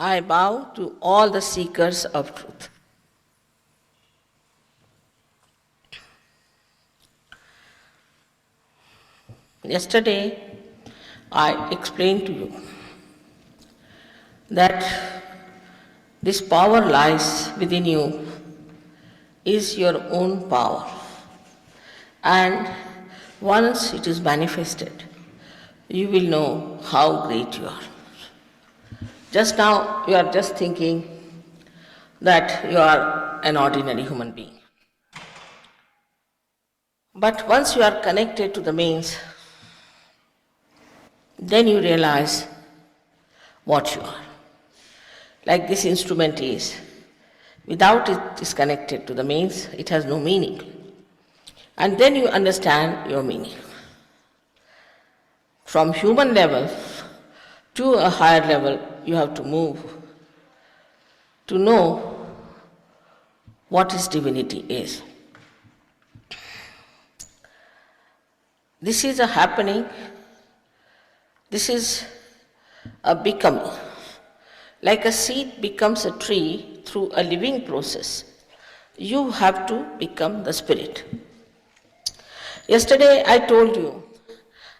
I bow to all the seekers of truth. Yesterday, I explained to you that this power lies within you, is your own power. And once it is manifested, you will know how great you are. Just now, you are just thinking that you are an ordinary human being. But once you are connected to the mains, then you realize what you are. Like this instrument is. Without it is connected to the mains, it has no meaning. And then you understand your meaning. From human level to a higher level, you have to move to know what his divinity is. This is a happening, this is a becoming. Like a seed becomes a tree through a living process, you have to become the spirit. Yesterday I told you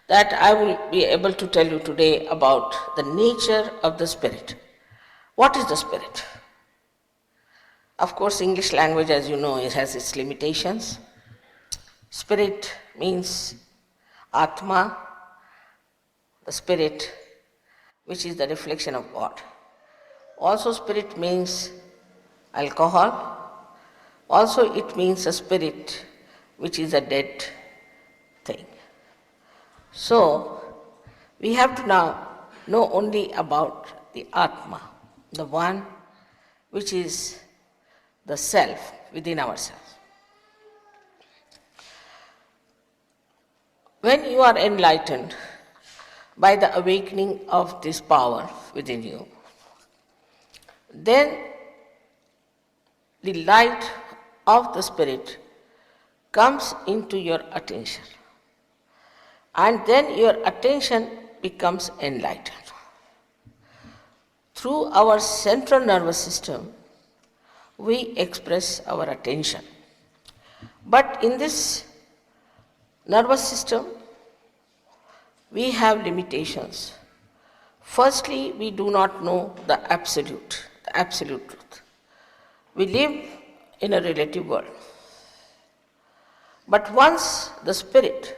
that I will be able to tell you today about the nature of the spirit. What is the spirit? Of course, English language, as you know, it has its limitations. Spirit means Atma, the spirit, which is the reflection of God. Also, spirit means alcohol. Also, it means a spirit, which is a dead thing. So, we have to now know only about the Atma, the one which is the self within ourselves. When you are enlightened by the awakening of this power within you, then the light of the spirit comes into your attention. And then your attention becomes enlightened. Through our central nervous system, we express our attention. But in this nervous system, we have limitations. Firstly, we do not know the absolute truth. We live in a relative world. But once the spirit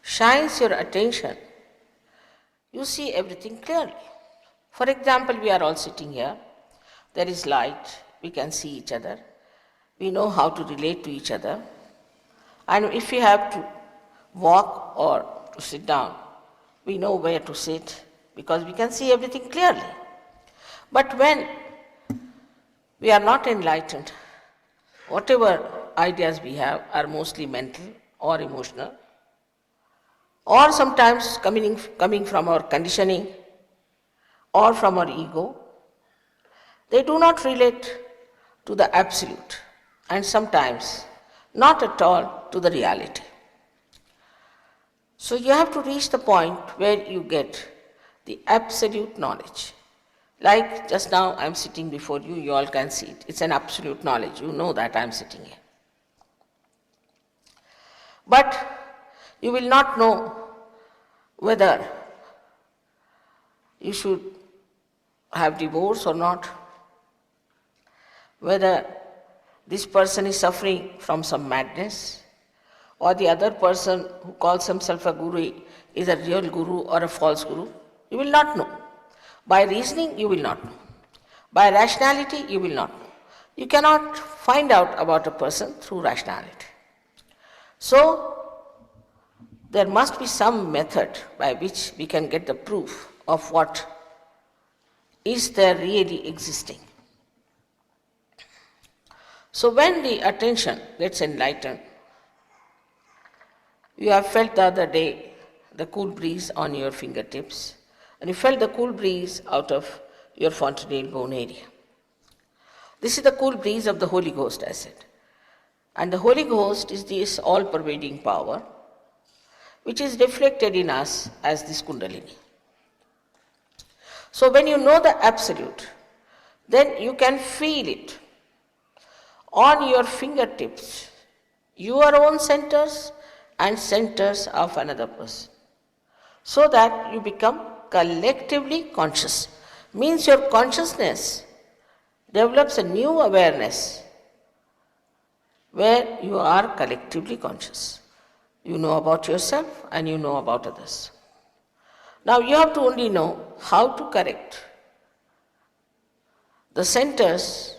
shines your attention, you see everything clearly. For example, we are all sitting here. There is light. We can see each other. We know how to relate to each other. And if we have to walk or to sit down, we know where to sit because we can see everything clearly. But when we are not enlightened, whatever ideas we have are mostly mental or emotional, or sometimes coming from our conditioning or from our ego. They do not relate to the absolute and sometimes not at all to the reality. So you have to reach the point where you get the absolute knowledge. Like just now I am sitting before you, you all can see it. It's an absolute knowledge. You know that I am sitting here. But you will not know whether you should have divorce or not, whether this person is suffering from some madness, or the other person who calls himself a guru is a real guru or a false guru. You will not know. By reasoning, you will not know. By rationality, you will not know. You cannot find out about a person through rationality. So, there must be some method by which we can get the proof of what is there really existing. So when the attention gets enlightened, you have felt the other day the cool breeze on your fingertips, and you felt the cool breeze out of your fontanelle bone area. This is the cool breeze of the Holy Ghost, I said. And the Holy Ghost is this all-pervading power which is reflected in us as this Kundalini. So when you know the absolute, then you can feel it on your fingertips, your own centers and centers of another person, so that you become collectively conscious. Means your consciousness develops a new awareness where you are collectively conscious. You know about yourself and you know about others. Now you have to only know how to correct the centers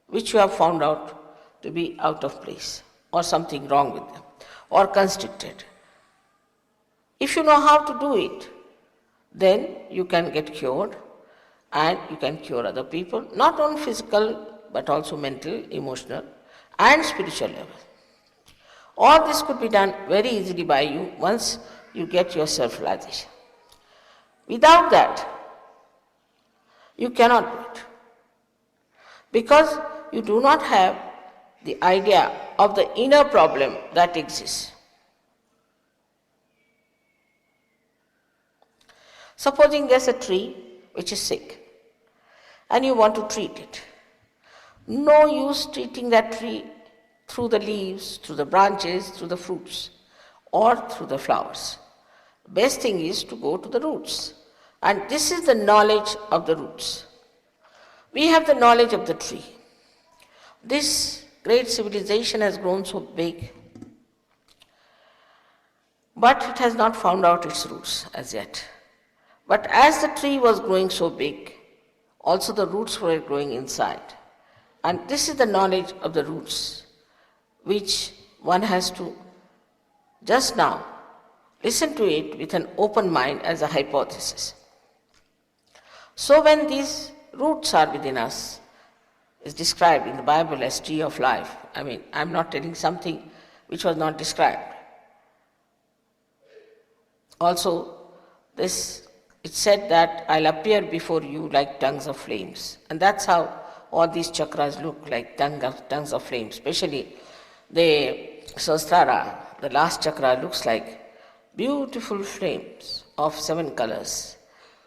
which you have found out to be out of place or something wrong with them or constricted. If you know how to do it, then you can get cured and you can cure other people, not on physical but also mental, emotional and spiritual level. All this could be done very easily by you once you get your self-realization. Without that, you cannot do it, because you do not have the idea of the inner problem that exists. Supposing there's a tree which is sick and you want to treat it. No use treating that tree through the leaves, through the branches, through the fruits, or through the flowers. Best thing is to go to the roots. And this is the knowledge of the roots. We have the knowledge of the tree. This great civilization has grown so big, but it has not found out its roots as yet. But as the tree was growing so big, also the roots were growing inside. And this is the knowledge of the roots, which one has to just now listen to it with an open mind as a hypothesis. So when these roots are within us, is described in the Bible as tree of life. I'm not telling something which was not described. Also, it said that I'll appear before you like tongues of flames. And that's how all these chakras look like tongues of flames. Especially the Sahasrara, the last chakra, looks like beautiful flames of 7 colors.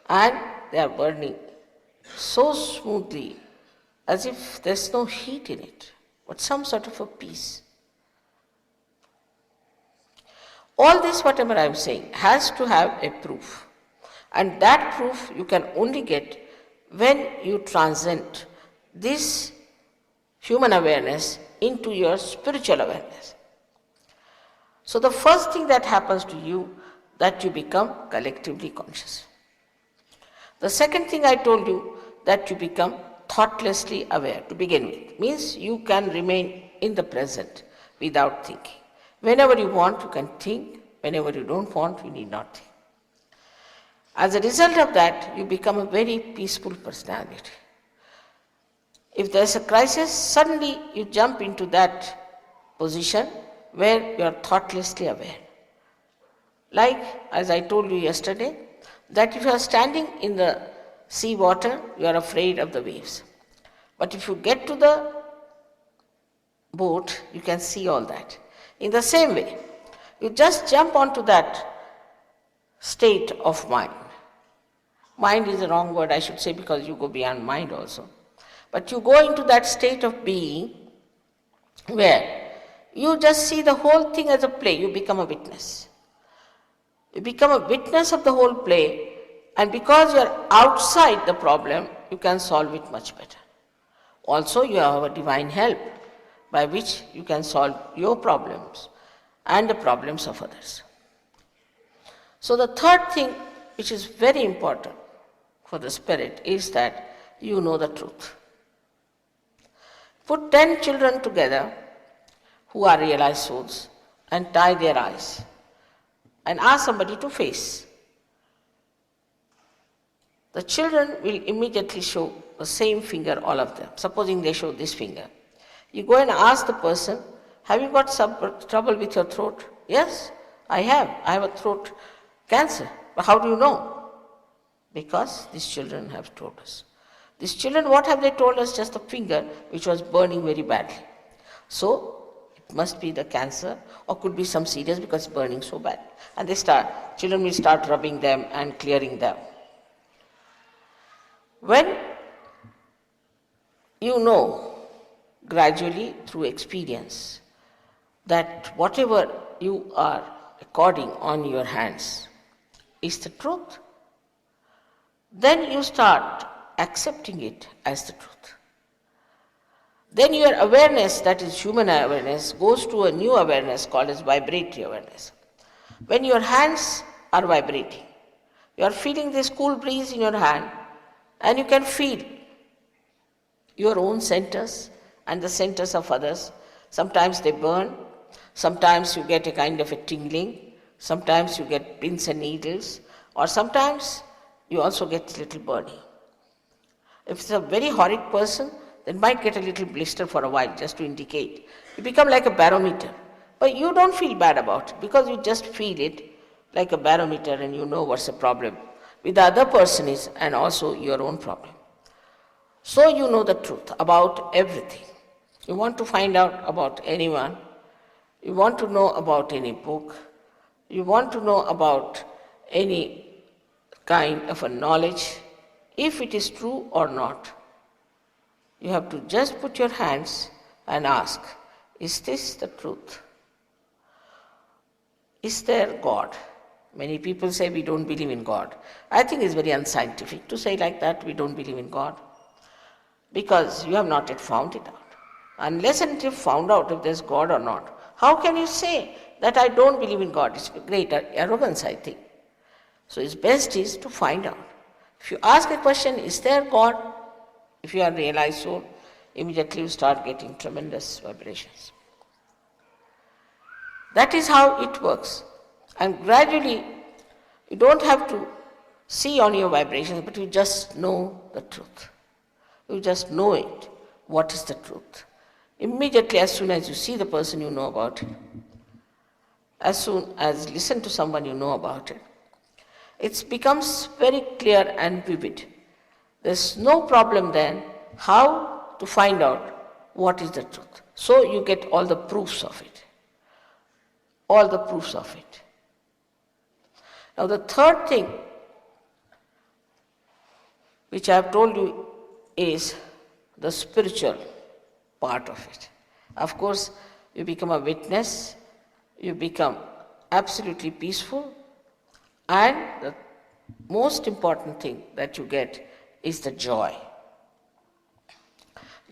And they are burning so smoothly as if there's no heat in it, but some sort of a peace. All this, whatever I'm saying, has to have a proof. And that proof you can only get when you transcend this human awareness into your spiritual awareness. So the first thing that happens to you, that you become collectively conscious. The second thing I told you, that you become thoughtlessly aware to begin with. Means you can remain in the present without thinking. Whenever you want, you can think. Whenever you don't want, you need not think. As a result of that, you become a very peaceful personality. If there's a crisis, suddenly you jump into that position where you are thoughtlessly aware. Like, as I told you yesterday, that if you are standing in the sea water, you are afraid of the waves. But if you get to the boat, you can see all that. In the same way, you just jump onto that state of mind. Mind is the wrong word, I should say, because you go beyond mind also. But you go into that state of being where you just see the whole thing as a play. You become a witness. You become a witness of the whole play, and because you are outside the problem, you can solve it much better. Also, you have a divine help by which you can solve your problems and the problems of others. So the third thing, which is very important for the spirit, is that you know the truth. Put 10 children together who are realized souls and tie their eyes and ask somebody to face. The children will immediately show the same finger, all of them. Supposing they show this finger. You go and ask the person, have you got some trouble with your throat? Yes, I have. I have a throat cancer. But how do you know? Because these children have told us. These children, what have they told us? Just the finger which was burning very badly. So, it must be the cancer, or could be some serious because it's burning so bad. And children will start rubbing them and clearing them. When you know gradually through experience that whatever you are recording on your hands is the truth, then you start accepting it as the truth. Then your awareness, that is human awareness, goes to a new awareness called as vibratory awareness. When your hands are vibrating, you are feeling this cool breeze in your hand, and you can feel your own centers and the centers of others. Sometimes they burn, sometimes you get a kind of a tingling, sometimes you get pins and needles, or sometimes you also get a little burning. If it's a very horrid person, then might get a little blister for a while just to indicate. You become like a barometer. But you don't feel bad about it because you just feel it like a barometer and you know what's the problem with the other person is and also your own problem. So you know the truth about everything. You want to find out about anyone, you want to know about any book, you want to know about any kind of a knowledge, if it is true or not. You have to just put your hands and ask, is this the truth? Is there God? Many people say we don't believe in God. I think it's very unscientific to say like that, we don't believe in God. Because you have not yet found it out. Unless and until you found out if there's God or not, how can you say that I don't believe in God? It's great arrogance, I think. So it's best is to find out. If you ask a question, is there God? If you are realized soul, immediately you start getting tremendous vibrations. That is how it works. And gradually, you don't have to see on your vibrations, but you just know the truth. You just know it. What is the truth? Immediately, as soon as you see the person, you know about it. As soon as listen to someone, you know about it. It becomes very clear and vivid. There's no problem then how to find out what is the truth. So you get all the proofs of it. All the proofs of it. Now the third thing which I have told you is the spiritual part of it. Of course, you become a witness, you become absolutely peaceful, and the most important thing that you get is the joy.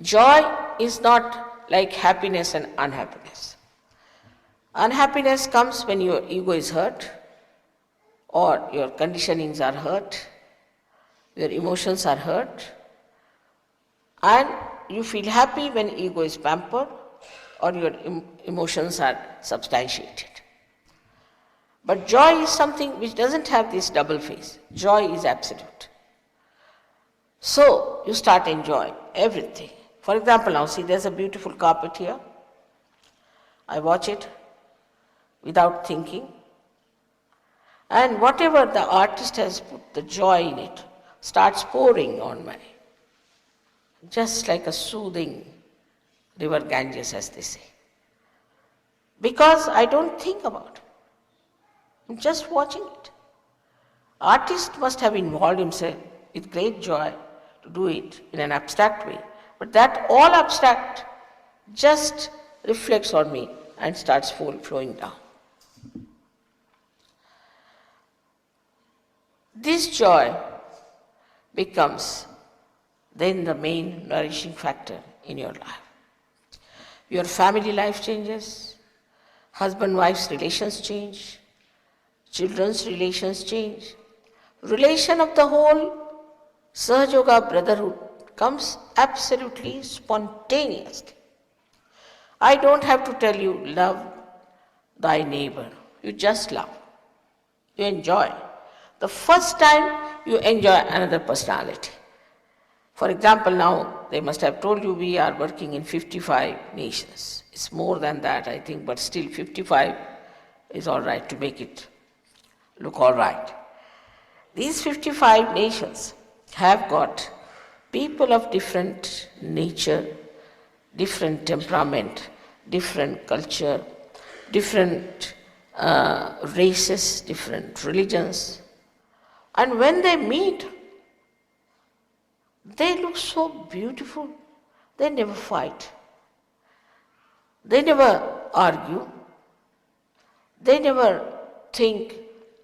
Joy is not like happiness and unhappiness. Unhappiness comes when your ego is hurt, or your conditionings are hurt, your emotions are hurt, and you feel happy when ego is pampered or your emotions are substantiated. But joy is something which doesn't have this double face. Joy is absolute. So you start enjoying everything. For example, now see there's a beautiful carpet here. I watch it without thinking. And whatever the artist has put the joy in it starts pouring on me. Just like a soothing river Ganges, as they say. Because I don't think about it. I'm just watching it. Artist must have involved himself with great joy to do it in an abstract way. But that all abstract just reflects on me and starts flowing down. This joy becomes then the main nourishing factor in your life. Your family life changes, husband-wife's relations change, children's relations change. Relation of the whole Sahaja brotherhood comes absolutely spontaneously. I don't have to tell you, love thy neighbor. You just love. You enjoy. The first time you enjoy another personality. For example, now they must have told you we are working in 55 nations. It's more than that, I think, but still 55 is all right to make it look all right. These 55 nations have got people of different nature, different temperament, different culture, different races, different religions. And when they meet, They look so beautiful. They never fight. They never argue. They never think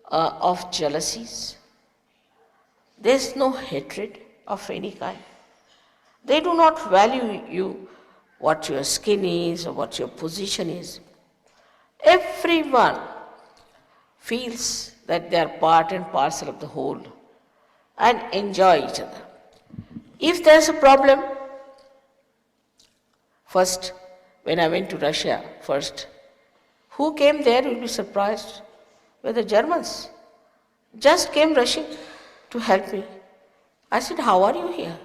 of jealousies. There's no hatred of any kind. They do not value you, what your skin is or what your position is. Everyone feels that they are part and parcel of the whole and enjoy each other. If there's a problem, first, when I went to Russia first, who came there, you'll be surprised, were the Germans. Just came rushing to help me. I said, how are you here?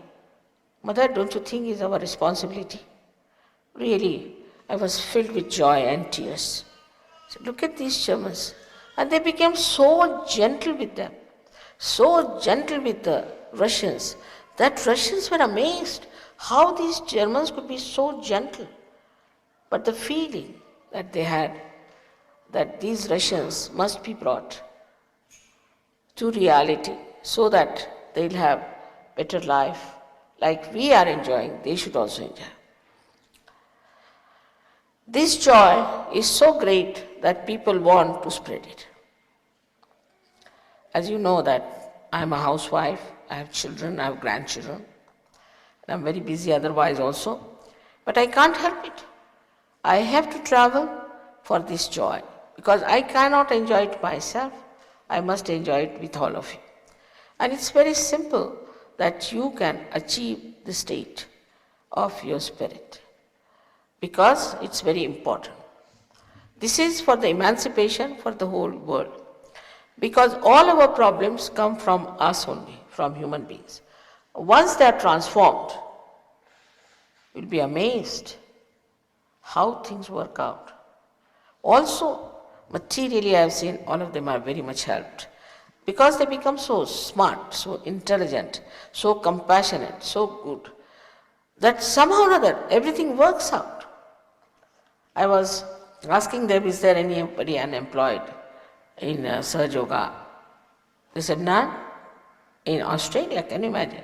Mother, don't you think it's our responsibility? Really, I was filled with joy and tears. I said, look at these Germans. And they became so gentle with them, so gentle with the Russians, that Russians were amazed how these Germans could be so gentle. But the feeling that they had, that these Russians must be brought to reality so that they'll have better life, like we are enjoying, they should also enjoy. This joy is so great that people want to spread it. As you know that I am a housewife, I have children, I have grandchildren, and I'm very busy otherwise also, but I can't help it. I have to travel for this joy because I cannot enjoy it myself. I must enjoy it with all of you. And it's very simple that you can achieve the state of your spirit because it's very important. This is for the emancipation for the whole world because all our problems come from us only, from human beings. Once they are transformed, you'll be amazed how things work out. Also, materially I have seen all of them are very much helped because they become so smart, so intelligent, so compassionate, so good, that somehow or other everything works out. I was asking them, is there anybody unemployed in Sahaja Yoga? They said, none. In Australia, can you imagine?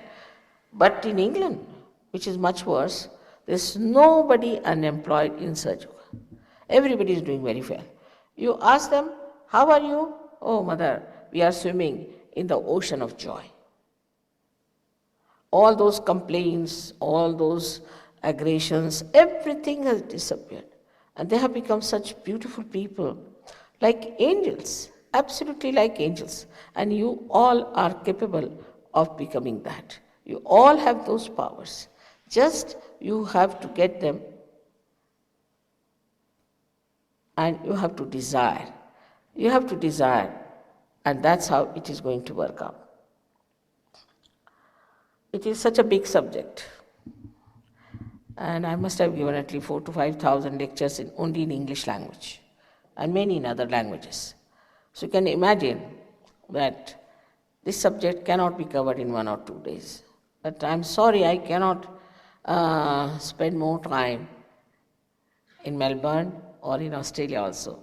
But in England, which is much worse, there's nobody unemployed in Sahaja Yoga. Everybody is doing very well. You ask them, how are you? Oh, mother, we are swimming in the ocean of joy. All those complaints, all those aggressions, everything has disappeared. And they have become such beautiful people, like angels, absolutely like angels. And you all are capable of becoming that. You all have those powers. Just you have to get them and you have to desire. You have to desire, and that's how it is going to work out. It is such a big subject, and I must have given at least 4,000 to 5,000 lectures only in English language, and many in other languages. So you can imagine that this subject cannot be covered in 1 or 2 days. But I'm sorry I cannot spend more time in Melbourne or in Australia also.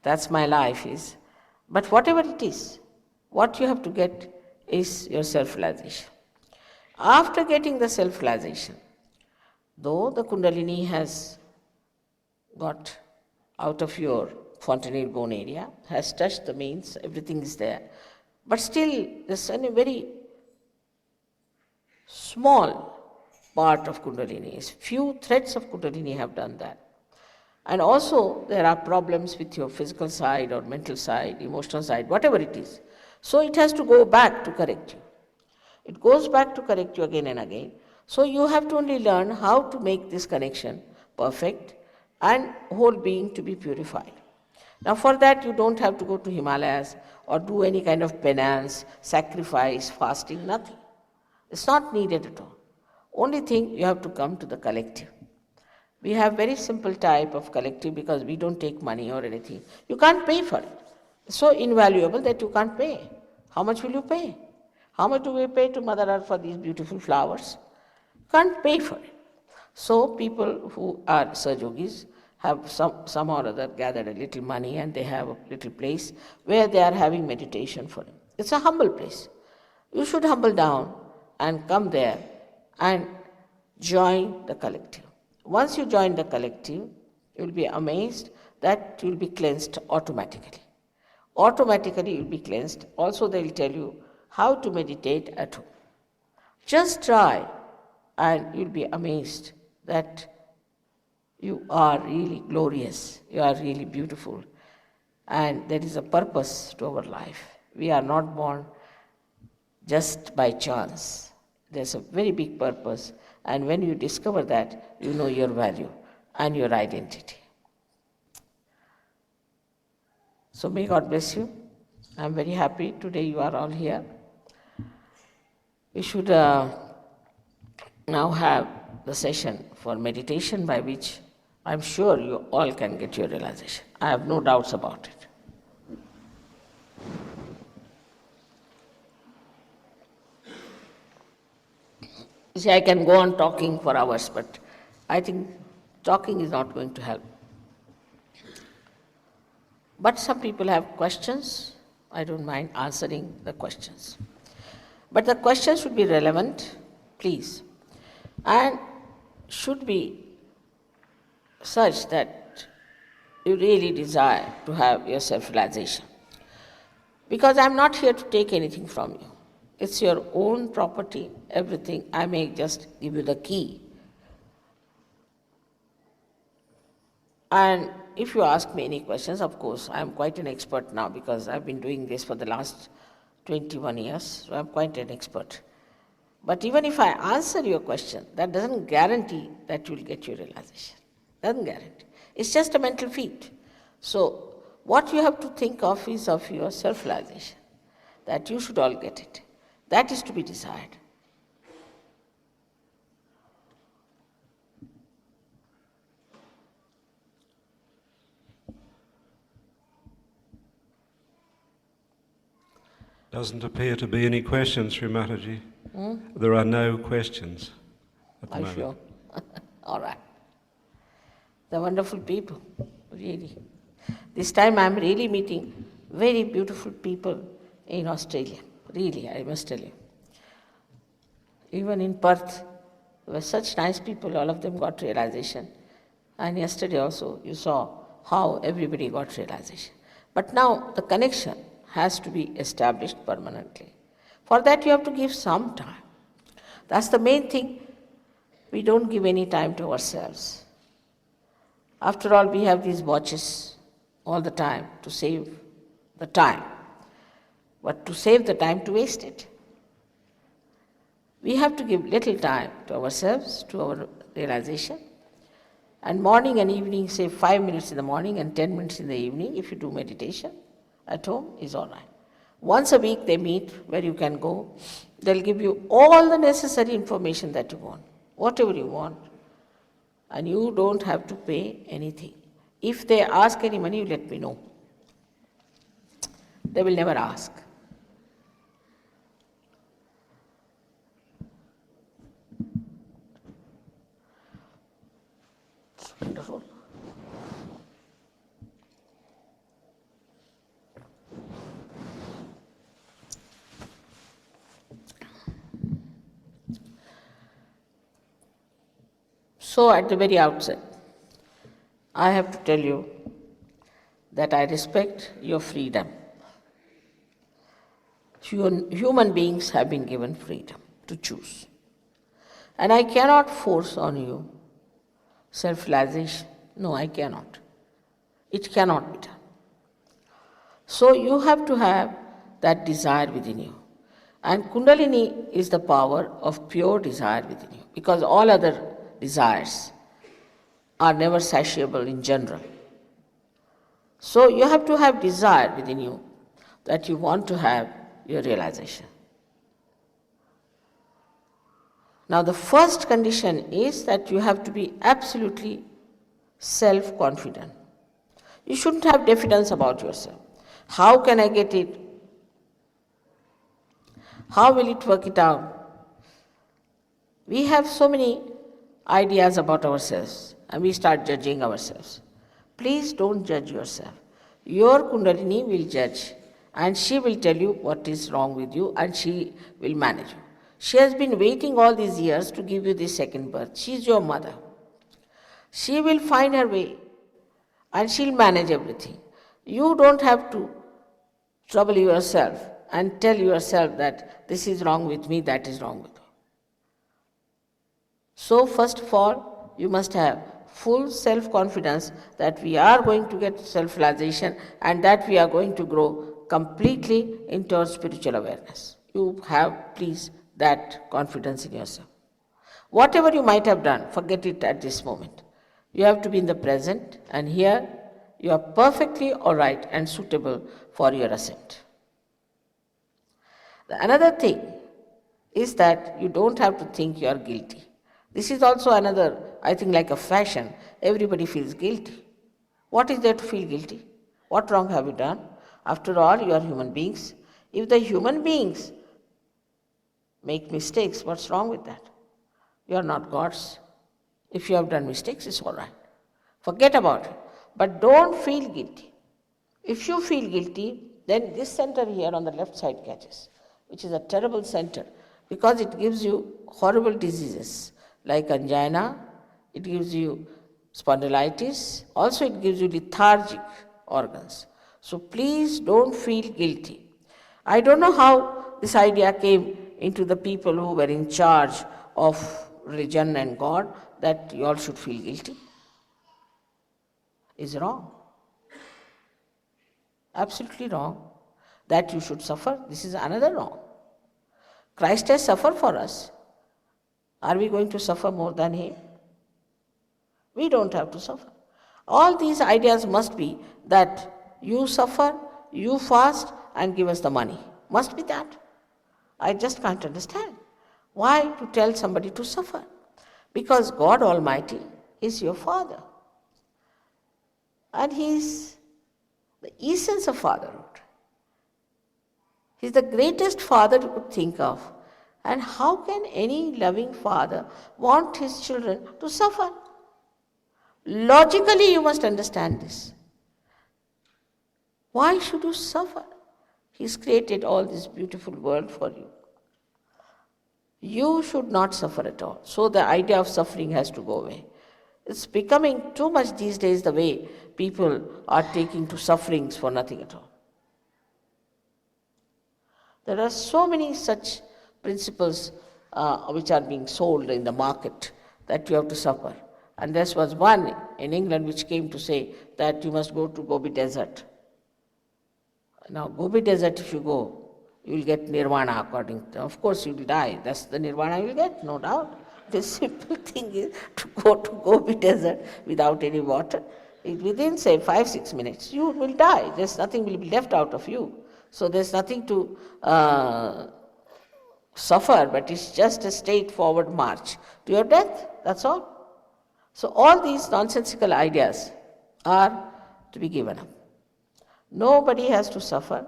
That's my life is. But whatever it is, what you have to get is your self-realization. After getting the self-realization, though the Kundalini has got out of your fontanel bone area, has touched the means, everything is there, but still there's a very small part of Kundalini. Few threads of Kundalini have done that. And also there are problems with your physical side or mental side, emotional side, whatever it is. So it has to go back to correct you. It goes back to correct you again and again. So you have to only learn how to make this connection perfect and whole being to be purified. Now for that you don't have to go to Himalayas or do any kind of penance, sacrifice, fasting, nothing. It's not needed at all. Only thing, you have to come to the collective. We have very simple type of collective because we don't take money or anything. You can't pay for it. It's so invaluable that you can't pay. How much will you pay? How much do we pay to Mother Earth for these beautiful flowers? You can't pay for it. So people who are Sahajogis have some or other gathered a little money and they have a little place where they are having meditation for it. It's a humble place. You should humble down and come there and join the collective. Once you join the collective, you will be amazed that you will be cleansed automatically. Automatically you will be cleansed. Also they will tell you how to meditate at home. Just try and you will be amazed that you are really glorious, you are really beautiful, and there is a purpose to our life. We are not born just by chance. There's a very big purpose, and when you discover that, you know your value and your identity. So may God bless you. I'm very happy today you are all here. We should now have the session for meditation, by which I'm sure you all can get your realization. I have no doubts about it. You see, I can go on talking for hours, but I think talking is not going to help. But some people have questions. I don't mind answering the questions. But the questions should be relevant, please, and should be such that you really desire to have your self-realization. Because I'm not here to take anything from you. It's your own property, everything. I may just give you the key. And if you ask me any questions, of course, I'm quite an expert now because I've been doing this for the last 21 years, so I'm quite an expert. But even if I answer your question, that doesn't guarantee that you'll get your realization. Doesn't guarantee. It's just a mental feat. So what you have to think of is of your self-realization, that you should all get it. That is to be desired. Doesn't appear to be any questions, Shri Mataji. There are no questions at the moment. Sure? All right. The wonderful people, really. This time I'm really meeting very beautiful people in Australia. Really, I must tell you. Even in Perth, there were such nice people, all of them got realization. And yesterday also, you saw how everybody got realization. But now the connection has to be established permanently. For that you have to give some time. That's the main thing. We don't give any time to ourselves. After all, we have these watches all the time to save the time. But to save the time, to waste it. We have to give little time to ourselves, to our realization. And morning and evening, say 5 minutes in the morning and 10 minutes in the evening, if you do meditation at home, is all right. Once a week they meet where you can go. They'll give you all the necessary information that you want, whatever you want. And you don't have to pay anything. If they ask any money, you let me know. They will never ask. It's wonderful. So at the very outset, I have to tell you that I respect your freedom. Human beings have been given freedom to choose. And I cannot force on you self-realization. No, I cannot. It cannot be done. So you have to have that desire within you. And Kundalini is the power of pure desire within you, because all other desires are never satiable in general. So you have to have desire within you that you want to have your realization. Now the first condition is that you have to be absolutely self-confident. You shouldn't have diffidence about yourself. How can I get it? How will it work it out? We have so many ideas about ourselves and we start judging ourselves. Please don't judge yourself. Your Kundalini will judge and she will tell you what is wrong with you and she will manage you. She has been waiting all these years to give you this second birth. She is your mother. She will find her way and she'll manage everything. You don't have to trouble yourself and tell yourself that this is wrong with me, that is wrong with me. So first of all, you must have full self-confidence that we are going to get self-realization and that we are going to grow completely into our spiritual awareness. You have, please, that confidence in yourself. Whatever you might have done, forget it at this moment. You have to be in the present, and here you are perfectly all right and suitable for your ascent. Another thing is that you don't have to think you are guilty. This is also another, I think, like a fashion. Everybody feels guilty. What is there to feel guilty? What wrong have you done? After all, you are human beings. If the human beings make mistakes, what's wrong with that? You are not gods. If you have done mistakes, it's all right. Forget about it. But don't feel guilty. If you feel guilty, then this center here on the left side catches, which is a terrible center because it gives you horrible diseases like angina, it gives you spondylitis, also it gives you lethargic organs. So please don't feel guilty. I don't know how this idea came into the people who were in charge of religion and God that you all should feel guilty. It's wrong. Absolutely wrong. That you should suffer, this is another wrong. Christ has suffered for us. Are we going to suffer more than Him? We don't have to suffer. All these ideas must be that you suffer, you fast, and give us the money. Must be that. I just can't understand. Why to tell somebody to suffer? Because God Almighty is your Father. And He is the essence of fatherhood. He is the greatest father you could think of. And how can any loving father want his children to suffer? Logically, you must understand this. Why should you suffer? He's created all this beautiful world for you. You should not suffer at all. So the idea of suffering has to go away. It's becoming too much these days the way people are taking to sufferings for nothing at all. There are so many such principles which are being sold in the market that you have to suffer. And there was one in England which came to say that you must go to Gobi Desert. Now, Gobi Desert, if you go, you will get Nirvana according to, of course you will die. That's the Nirvana you will get, no doubt. The simple thing is to go to Gobi Desert without any water. Within, say, 5-6 minutes, you will die. There's nothing will be left out of you. So there's nothing to suffer, but it's just a straightforward march to your death, that's all. So all these nonsensical ideas are to be given up. Nobody has to suffer.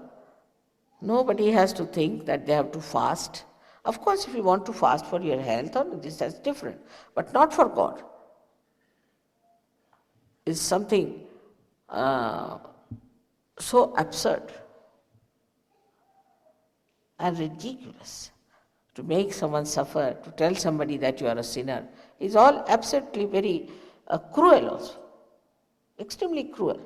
Nobody has to think that they have to fast. Of course, if you want to fast for your health, that's different, but not for God. It's something so absurd and ridiculous to make someone suffer, to tell somebody that you are a sinner, is all absolutely very cruel also, extremely cruel.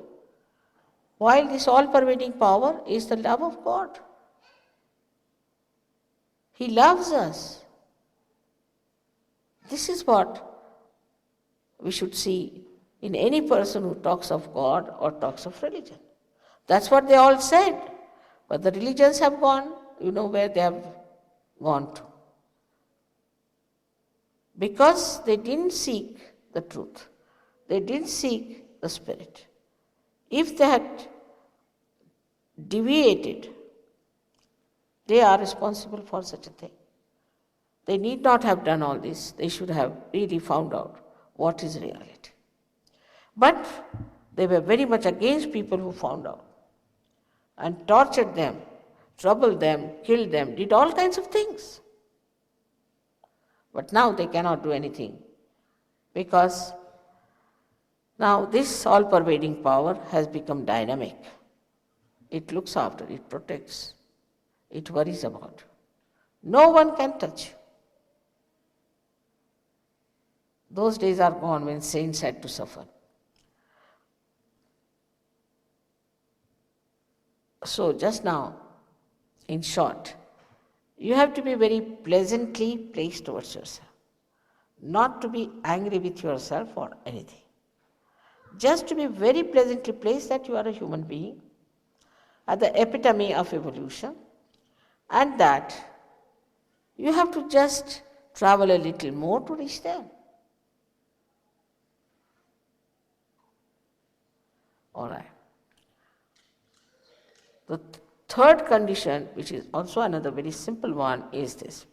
While this all-pervading power is the love of God. He loves us. This is what we should see in any person who talks of God or talks of religion. That's what they all said. But the religions have gone, you know where they have gone to. Because they didn't seek the truth. They didn't seek the Spirit. If they had deviated, they are responsible for such a thing. They need not have done all this. They should have really found out what is reality. But they were very much against people who found out and tortured them, troubled them, killed them, did all kinds of things. But now they cannot do anything because now this all-pervading power has become dynamic. It looks after, it protects, it worries about. No one can touch you. Those days are gone when saints had to suffer. So just now, in short, you have to be very pleasantly placed towards yourself, not to be angry with yourself or anything. Just to be very pleasantly placed that you are a human being at the epitome of evolution, and that you have to just travel a little more to reach there. All right. The third condition, which is also another very simple one, is this: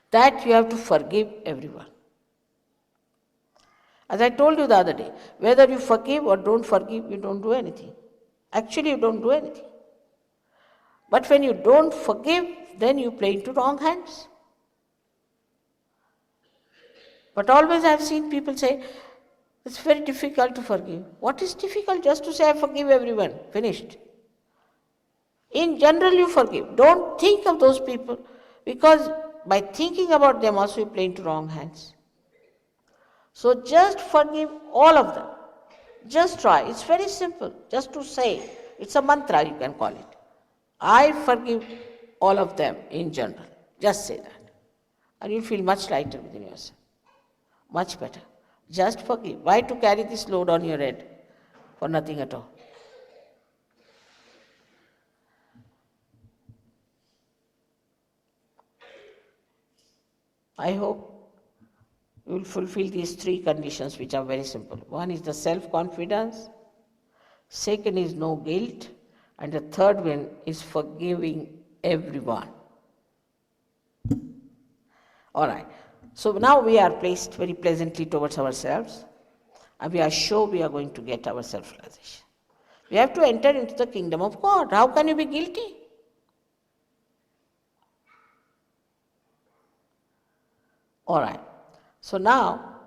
that you have to forgive everyone. As I told you the other day, whether you forgive or don't forgive, you don't do anything. Actually, you don't do anything. But when you don't forgive, then you play into wrong hands. But always I have seen people say, it's very difficult to forgive. What is difficult? Just to say, I forgive everyone. Finished. In general, you forgive. Don't think of those people, because by thinking about them also you play into wrong hands. So just forgive all of them. Just try. It's very simple. Just to say. It's a mantra, you can call it. I forgive all of them in general. Just say that. And you'll feel much lighter within yourself. Much better. Just forgive. Why to carry this load on your head? For nothing at all. I hope you will fulfill these three conditions, which are very simple. One is the self-confidence, second is no guilt, and the third one is forgiving everyone. All right. So now we are placed very pleasantly towards ourselves, and we are sure we are going to get our self-realization. We have to enter into the kingdom of God. How can you be guilty? All right. So now,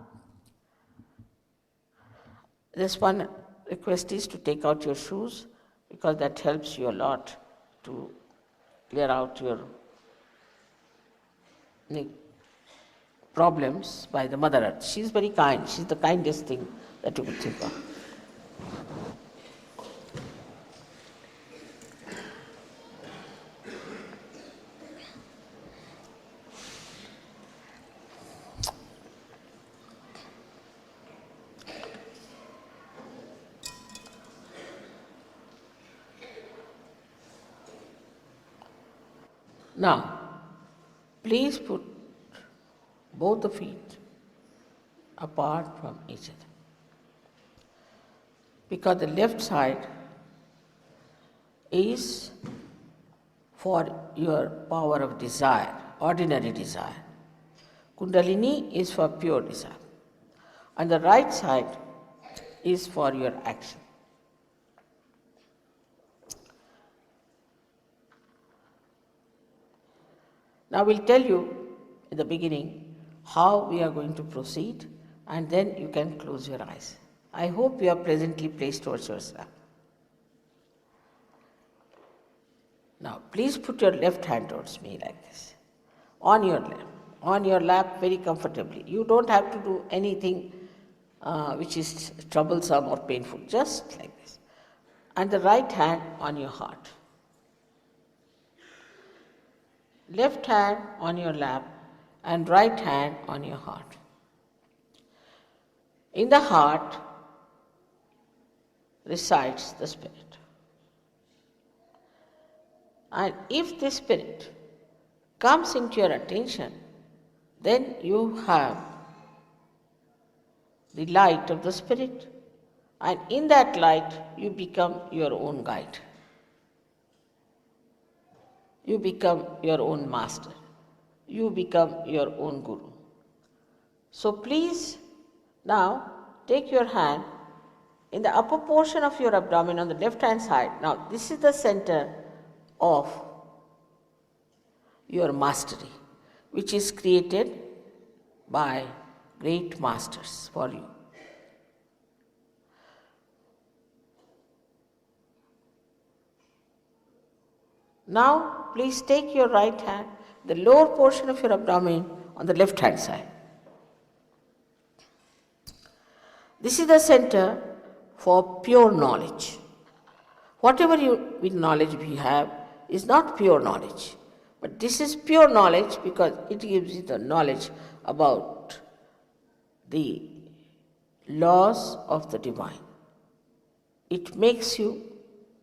this one request is to take out your shoes, because that helps you a lot to clear out your problems by the Mother Earth. She is very kind. She is the kindest thing that you could think of. Now, please put both the feet apart from each other, because the left side is for your power of desire, ordinary desire. Kundalini is for pure desire. And the right side is for your action. Now we'll tell you in the beginning how we are going to proceed, and then you can close your eyes. I hope you are presently placed towards yourself. Now please put your left hand towards me like this, on your lap very comfortably. You don't have to do anything which is troublesome or painful, just like this. And the right hand on your heart. Left hand on your lap and right hand on your heart. In the heart resides the Spirit. And if the Spirit comes into your attention, then you have the light of the Spirit, and in that light you become your own guide. You become your own master. You become your own guru. So please now take your hand in the upper portion of your abdomen on the left hand side. Now this is the center of your mastery, which is created by great masters for you. Now, please take your right hand, the lower portion of your abdomen on the left hand side. This is the center for pure knowledge. Whatever knowledge we have is not pure knowledge, but this is pure knowledge because it gives you the knowledge about the laws of the divine. It makes you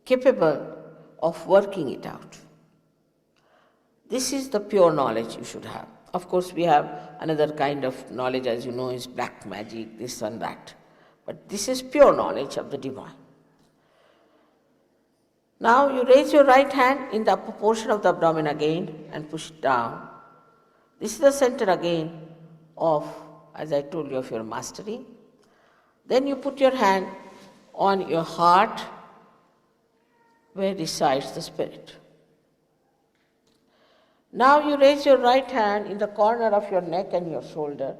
capable of working it out. This is the pure knowledge you should have. Of course, we have another kind of knowledge, as you know, is black magic, this and that. But this is pure knowledge of the divine. Now you raise your right hand in the upper portion of the abdomen again and push it down. This is the center again of, as I told you, of your mastery. Then you put your hand on your heart where resides the spirit. Now you raise your right hand in the corner of your neck and your shoulder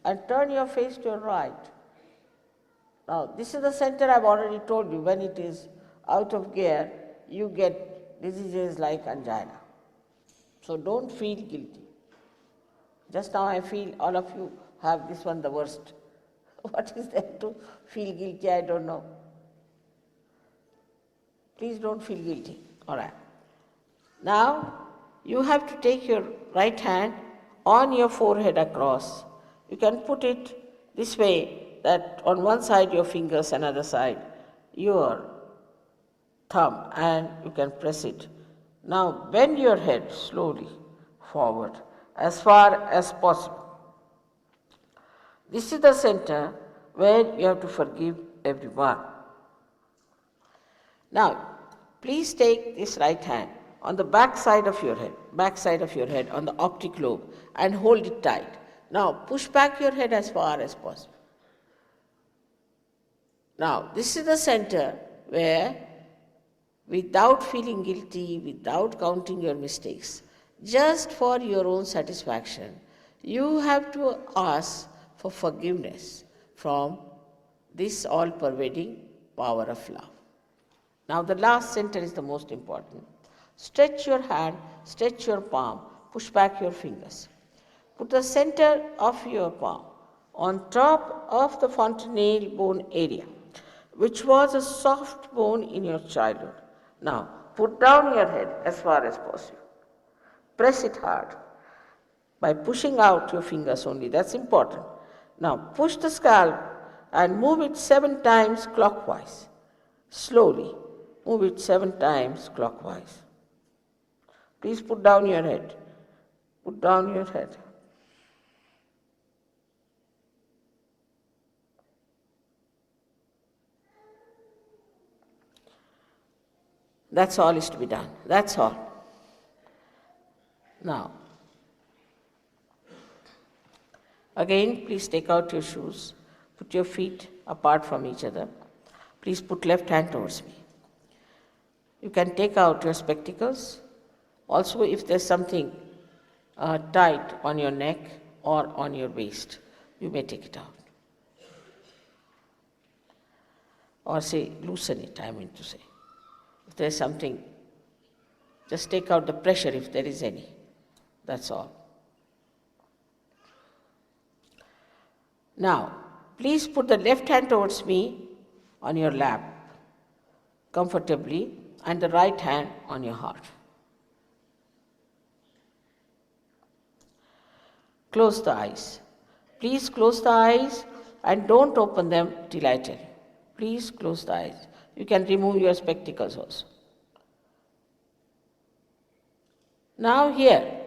and turn your face to your right. Now this is the center. I've already told you, when it is out of gear, you get diseases like angina. So don't feel guilty. Just now I feel all of you have this one the worst. What is there to feel guilty? I don't know. Please don't feel guilty. All right. Now you have to take your right hand on your forehead across. You can put it this way, that on one side your fingers, another side your thumb, and you can press it. Now bend your head slowly forward as far as possible. This is the center where you have to forgive everyone. Now, please take this right hand on the back side of your head, on the optic lobe, and hold it tight. Now push back your head as far as possible. Now this is the center where, without feeling guilty, without counting your mistakes, just for your own satisfaction, you have to ask for forgiveness from this all-pervading power of love. Now the last center is the most important. Stretch your hand, stretch your palm, push back your fingers. Put the center of your palm on top of the fontanelle bone area, which was a soft bone in your childhood. Now put down your head as far as possible. Press it hard by pushing out your fingers only. That's important. Now push the scalp and move it 7 times clockwise. Slowly move it 7 times clockwise. Please put down your head. Put down your head. That's all is to be done. That's all. Now, again, please take out your shoes. Put your feet apart from each other. Please put left hand towards me. You can take out your spectacles. Also, if there's something tight on your neck or on your waist, you may take it out. Or say, loosen it, I mean to say. If there's something, just take out the pressure if there is any. That's all. Now, please put the left hand towards me on your lap comfortably and the right hand on your heart. Close the eyes. Please close the eyes and don't open them till I tell you. Please close the eyes. You can remove your spectacles also. Now here,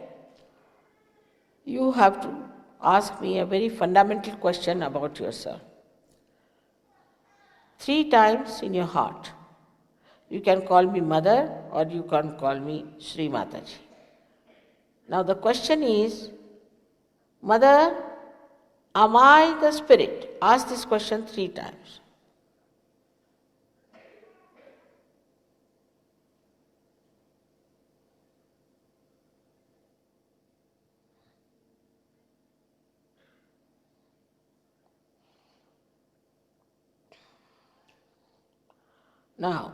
you have to ask me a very fundamental question about yourself. 3 times in your heart. You can call me Mother or you can call me Shri Mataji. Now the question is, Mother, am I the spirit? Ask this question 3 times. Now,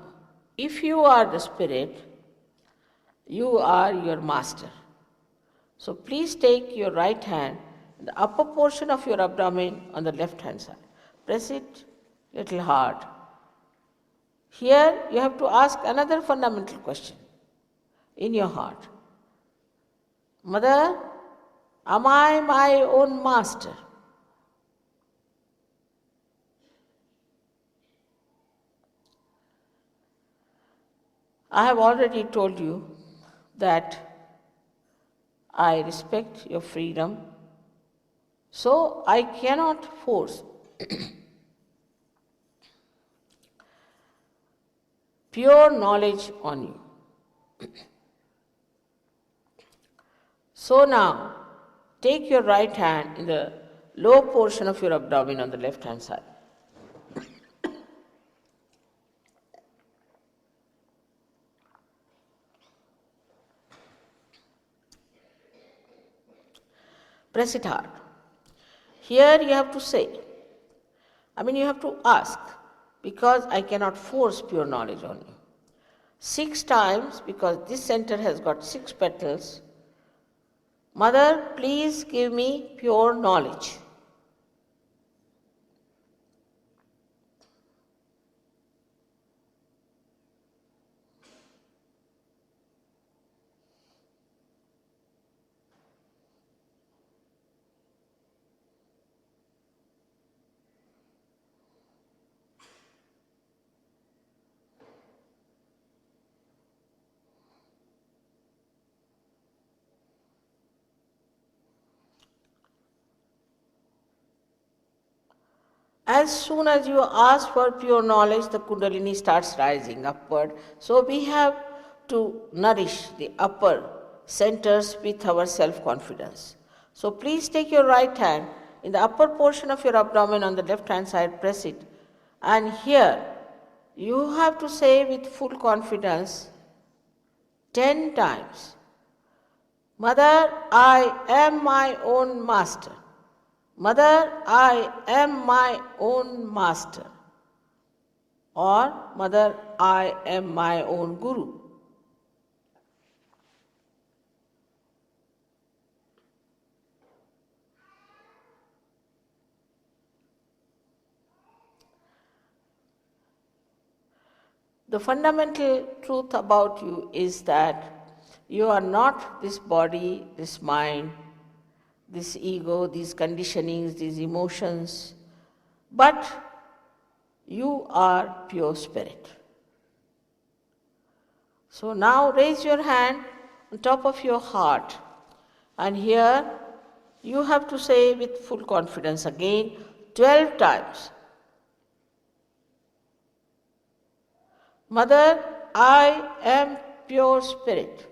if you are the spirit, you are your master. So please take your right hand in the upper portion of your abdomen on the left hand side. press it little hard. Here you have to ask another fundamental question in your heart. Mother, am I my own master? I have already told you that I respect your freedom, so I cannot force pure knowledge on you. So now, take your right hand in the lower portion of your abdomen on the left hand side. Press it hard. Here you have to say, you have to ask, because I cannot force pure knowledge on you. 6 times, because this center has got 6 petals. Mother, please give me pure knowledge. As soon as you ask for pure knowledge, the Kundalini starts rising upward. So we have to nourish the upper centers with our self-confidence. So please take your right hand in the upper portion of your abdomen on the left hand side, press it. And here you have to say with full confidence 10 times, Mother, I am my own master. Mother, I am my own master. Or, Mother, I am my own guru. The fundamental truth about you is that you are not this body, this mind, this ego, these conditionings, these emotions, but you are pure spirit. So now raise your hand on top of your heart, and here you have to say with full confidence again 12 times, Mother, I am pure spirit.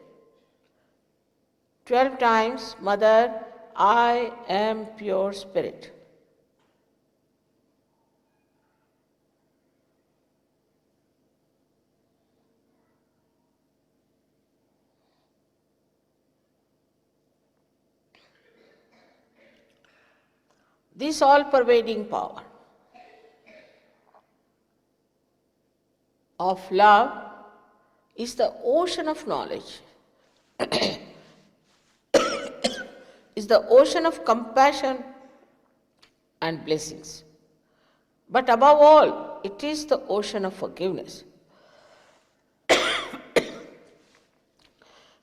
12 times, Mother, I am pure spirit. This all-pervading power of love is the ocean of knowledge, is the ocean of compassion and blessings. But above all, it is the ocean of forgiveness.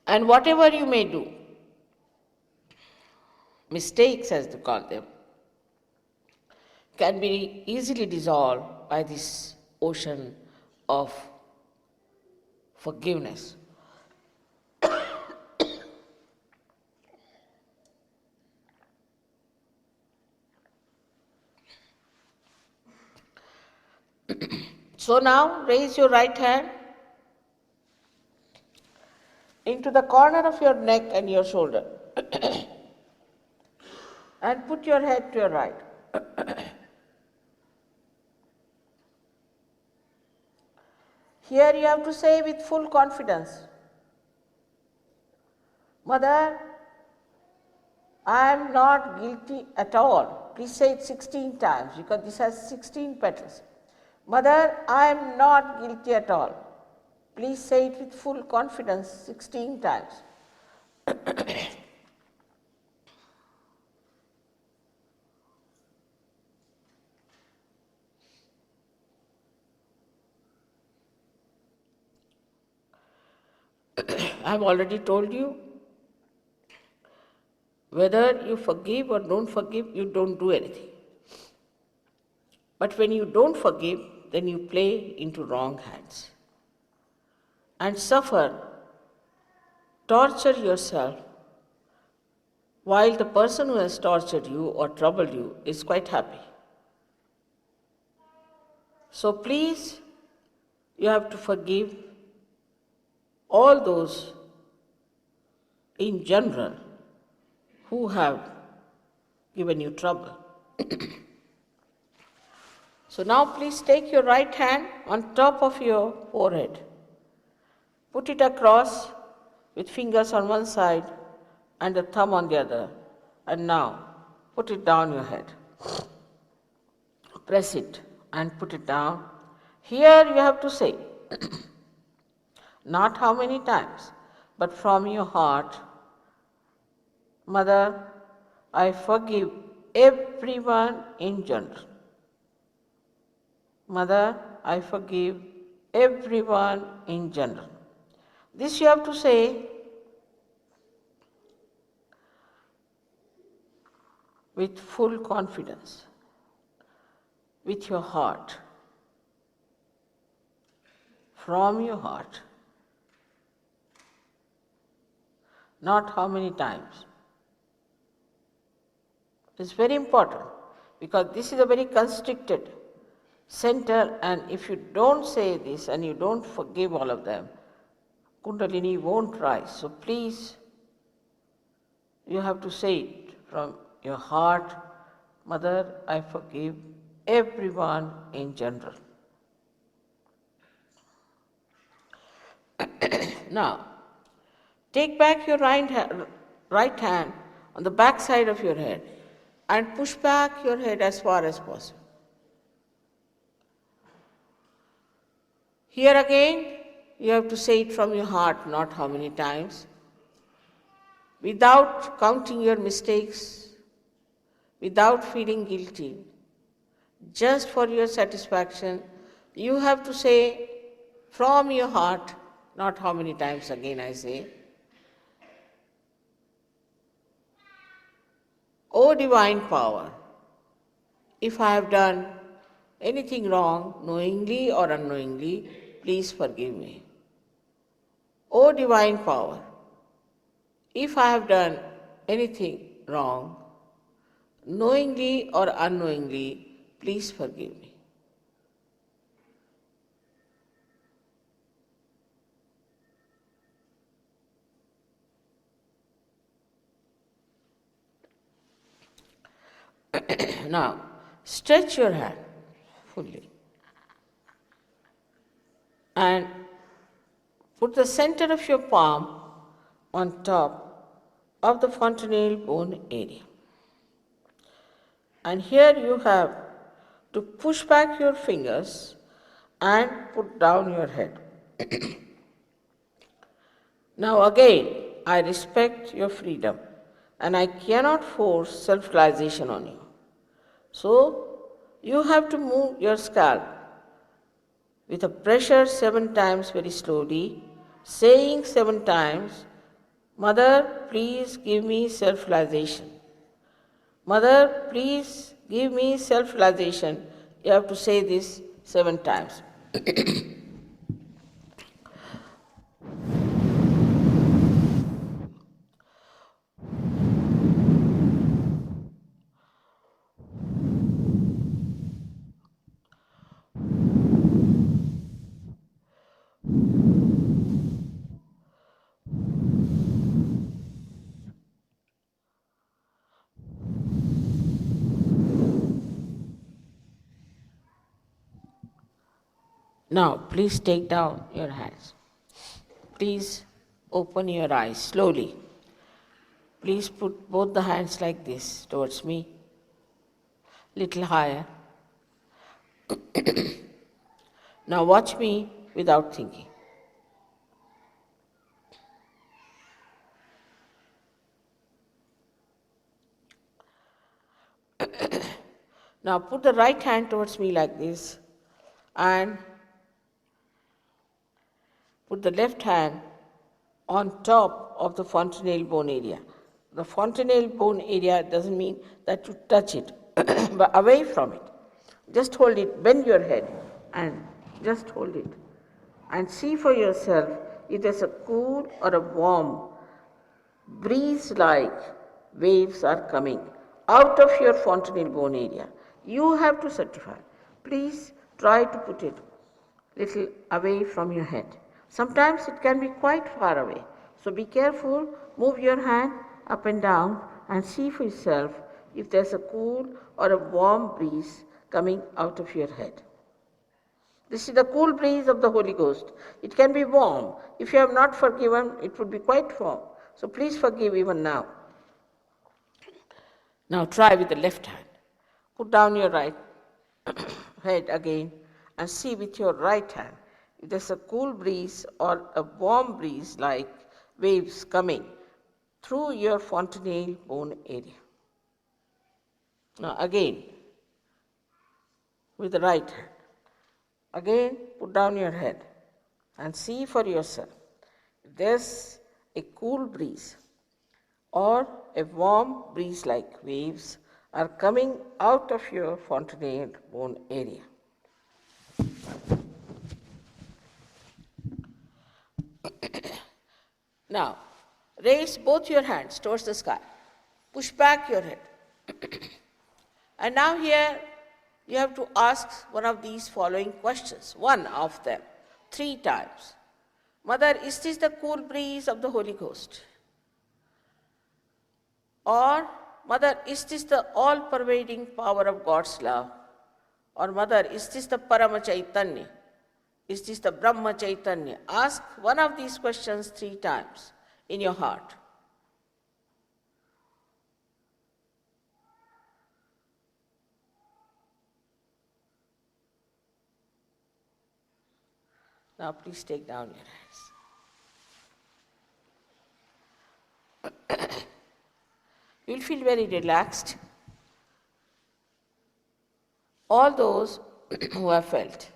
And whatever you may do, mistakes as they call them, can be easily dissolved by this ocean of forgiveness. So now raise your right hand into the corner of your neck and your shoulder and put your head to your right. Here you have to say with full confidence, Mother, I am not guilty at all. Please say it 16 times because this has 16 petals. Mother, I am not guilty at all. Please say it with full confidence 16 times. I have already told you, whether you forgive or don't forgive, you don't do anything. But when you don't forgive, then you play into wrong hands and suffer, torture yourself, while the person who has tortured you or troubled you is quite happy. So please, you have to forgive all those in general who have given you trouble. So now please take your right hand on top of your forehead. Put it across with fingers on one side and the thumb on the other. And now put it down your head. Press it and put it down. Here you have to say, not how many times, but from your heart, Mother, I forgive everyone in general. Mother, I forgive everyone in general. This you have to say with full confidence, with your heart, from your heart. Not how many times. It's very important because this is a very constricted center, and if you don't say this and you don't forgive all of them, Kundalini won't rise. So please, you have to say it from your heart, Mother, I forgive everyone in general. Now, take back your right hand on the back side of your head and push back your head as far as possible. Here again, you have to say it from your heart, not how many times, without counting your mistakes, without feeling guilty. Just for your satisfaction, you have to say from your heart, not how many times again I say, O divine power, if I have done anything wrong, knowingly or unknowingly, please forgive me. O divine power, if I have done anything wrong, knowingly or unknowingly, please forgive me. Now, stretch your hand fully and put the center of your palm on top of the fontanelle bone area. And here you have to push back your fingers and put down your head. Now again, I respect your freedom and I cannot force self-realization on you. So, you have to move your scalp with a pressure 7 times very slowly, saying 7 times, Mother, please give me self-realization. Mother, please give me self-realization. You have to say this 7 times. Now, please take down your hands. Please open your eyes slowly. Please put both the hands like this towards me, little higher. Now watch me without thinking. Now put the right hand towards me like this and put the left hand on top of the fontanelle bone area. The fontanelle bone area doesn't mean that you touch it, but away from it. Just hold it, bend your head and just hold it. And see for yourself if there's a cool or a warm breeze-like waves are coming out of your fontanelle bone area. You have to certify. Please try to put it little away from your head. Sometimes it can be quite far away. So be careful, move your hand up and down and see for yourself if there's a cool or a warm breeze coming out of your head. This is the cool breeze of the Holy Ghost. It can be warm. If you have not forgiven, it would be quite warm. So please forgive even now. Now try with the left hand. Put down your right head again and see with your right hand if there's a cool breeze or a warm breeze like waves coming through your fontanelle bone area. Now again with the right hand. Again put down your head and see for yourself if there's a cool breeze or a warm breeze like waves are coming out of your fontanelle bone area. Now, raise both your hands towards the sky. Push back your head. And now here you have to ask one of these following questions, one of them, 3 times. Mother, is this the cool breeze of the Holy Ghost? Or, Mother, is this the all-pervading power of God's love? Or, Mother, is this the Parama Chaitanya? Is this the Brahma Chaitanya? Ask one of these questions 3 times in your heart. Now please take down your hands. You will feel very relaxed. All those who have felt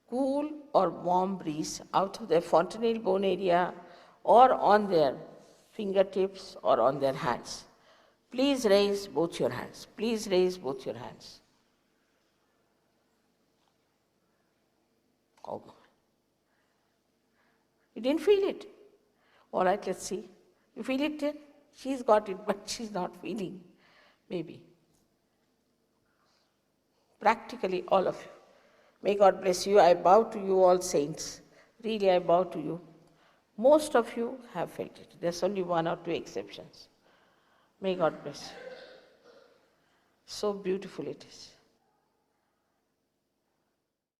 cool or warm breeze out of their fontanelle bone area or on their fingertips or on their hands, please raise both your hands. Please raise both your hands. Oh. You didn't feel it? All right, let's see. You feel it then? She's got it, but she's not feeling. Maybe. Practically all of you. May God bless you. I bow to you, all saints. Really, I bow to you. Most of you have felt it. There's only 1 or 2 exceptions. May God bless you. So beautiful it is.